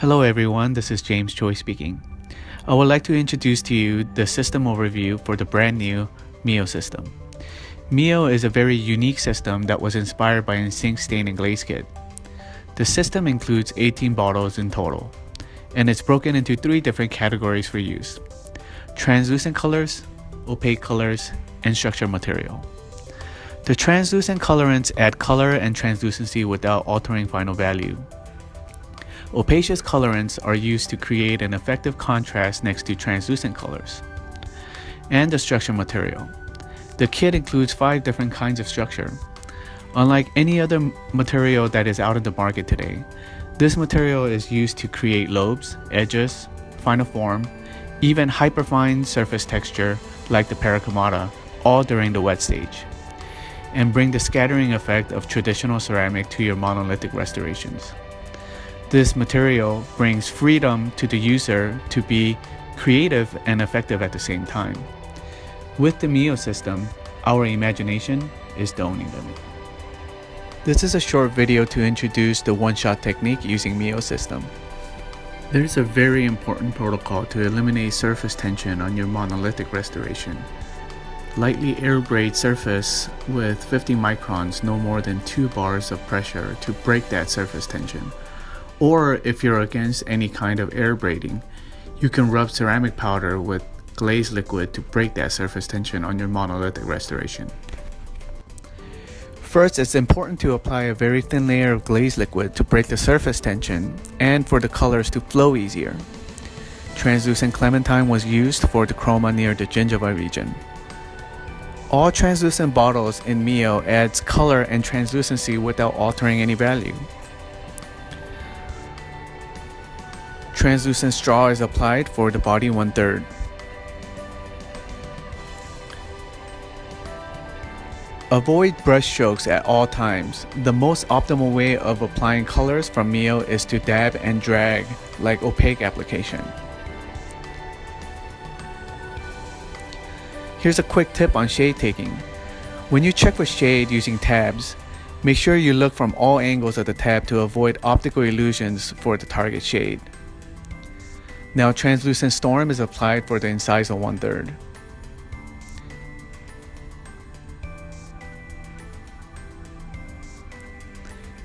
Hello everyone, this is James Choi speaking. I would like to introduce to you the system overview for the brand new MiYO system. MiYO is a very unique system that was inspired by NSYNC stain and glaze kit. The system includes 18 bottles in total, and it's broken into 3 different categories for use: translucent colors, opaque colors, and structured material. The translucent colorants add color and translucency without altering final value. Opacious colorants are used to create an effective contrast next to translucent colors. And the structure material. The kit includes 5 different kinds of structure. Unlike any other material that is out in the market today, this material is used to create lobes, edges, final form, even hyperfine surface texture like the paracromata, all during the wet stage, and bring the scattering effect of traditional ceramic to your monolithic restorations. This material brings freedom to the user to be creative and effective at the same time. With the MiYO system, our imagination is the only limit. This is a short video to introduce the one-shot technique using MiYO system. There is a very important protocol to eliminate surface tension on your monolithic restoration. Lightly air braid surface with 50 microns, no more than 2 bars of pressure to break that surface tension. Or if you're against any kind of air braiding, you can rub ceramic powder with glaze liquid to break that surface tension on your monolithic restoration. First, it's important to apply a very thin layer of glaze liquid to break the surface tension and for the colors to flow easier. Translucent clementine was used for the chroma near the gingiva region. All translucent bottles in MiYO adds color and translucency without altering any value. Translucent straw is applied for the body 1/3. Avoid brush strokes at all times. The most optimal way of applying colors from MiYO is to dab and drag like opaque application. Here's a quick tip on shade taking. When you check for shade using tabs, make sure you look from all angles of the tab to avoid optical illusions for the target shade. Now translucent storm is applied for the incisal 1/3.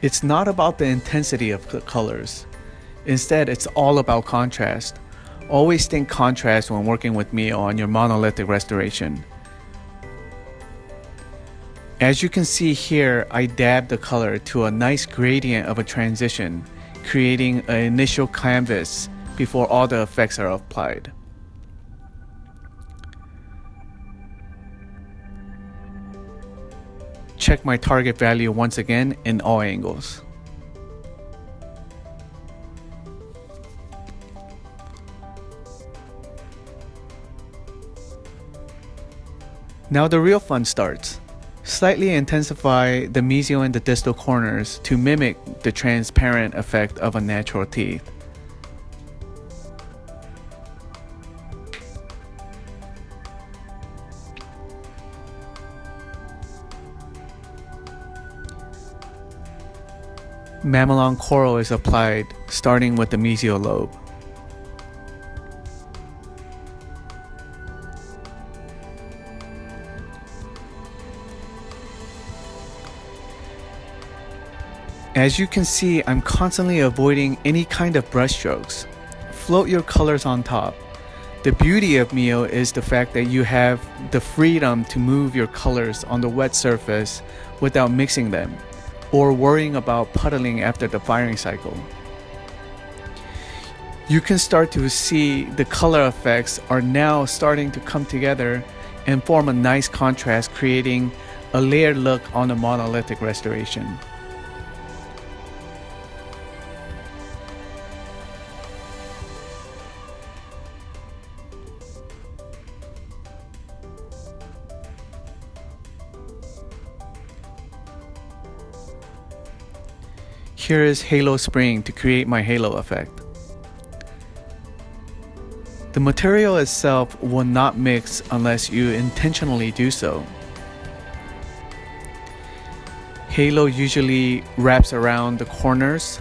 It's not about the intensity of the colors. Instead, it's all about contrast. Always think contrast when working with MiYO on your monolithic restoration. As you can see here, I dabbed the color to a nice gradient of a transition, creating an initial canvas before all the effects are applied. Check my target value once again in all angles. Now the real fun starts. Slightly intensify the mesial and the distal corners to mimic the transparent effect of a natural teeth. Mamelon coral is applied, starting with the mesial lobe. As you can see, I'm constantly avoiding any kind of brush strokes. Float your colors on top. The beauty of MiYO is the fact that you have the freedom to move your colors on the wet surface without mixing them or worrying about puddling after the firing cycle. You can start to see the color effects are now starting to come together and form a nice contrast, creating a layered look on the monolithic restoration. Here is halo spring to create my halo effect. The material itself will not mix unless you intentionally do so. Halo usually wraps around the corners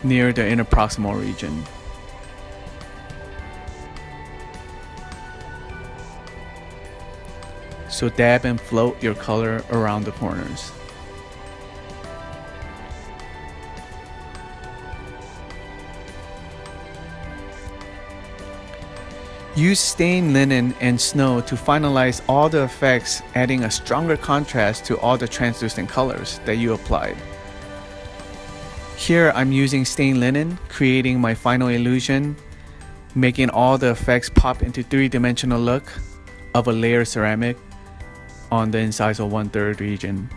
near the interproximal region. So dab and float your color around the corners. Use stained linen and snow to finalize all the effects, adding a stronger contrast to all the translucent colors that you applied. Here I'm using stained linen, creating my final illusion, making all the effects pop into three-dimensional look of a layered ceramic on the incisal 1/3 region.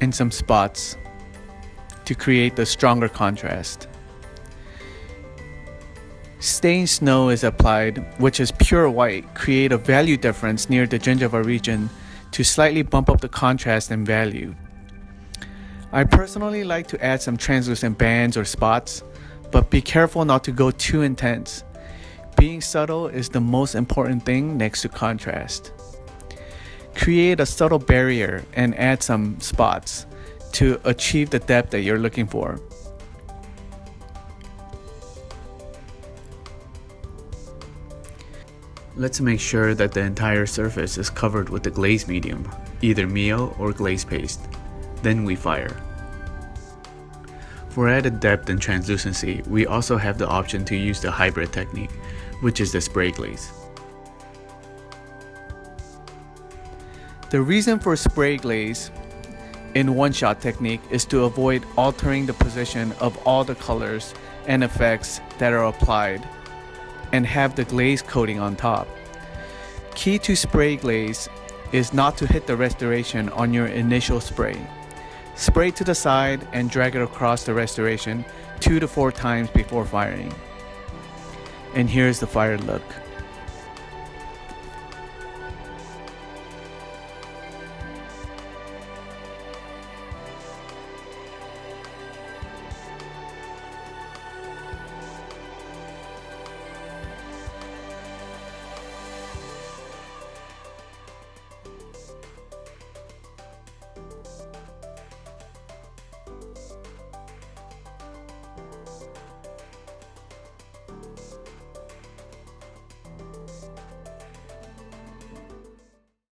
And some spots to create the stronger contrast. Stained snow is applied, which is pure white, create a value difference near the gingiva region to slightly bump up the contrast and value. I personally like to add some translucent bands or spots, but be careful not to go too intense. Being subtle is the most important thing next to contrast. Create a subtle barrier and add some spots to achieve the depth that you're looking for. Let's make sure that the entire surface is covered with the glaze medium, either MiYO or glaze paste. Then we fire. For added depth and translucency, we also have the option to use the hybrid technique, which is the spray glaze. The reason for spray glaze in one-shot technique is to avoid altering the position of all the colors and effects that are applied and have the glaze coating on top. Key to spray glaze is not to hit the restoration on your initial spray. Spray to the side and drag it across the restoration 2 to 4 times before firing. And here's the fired look.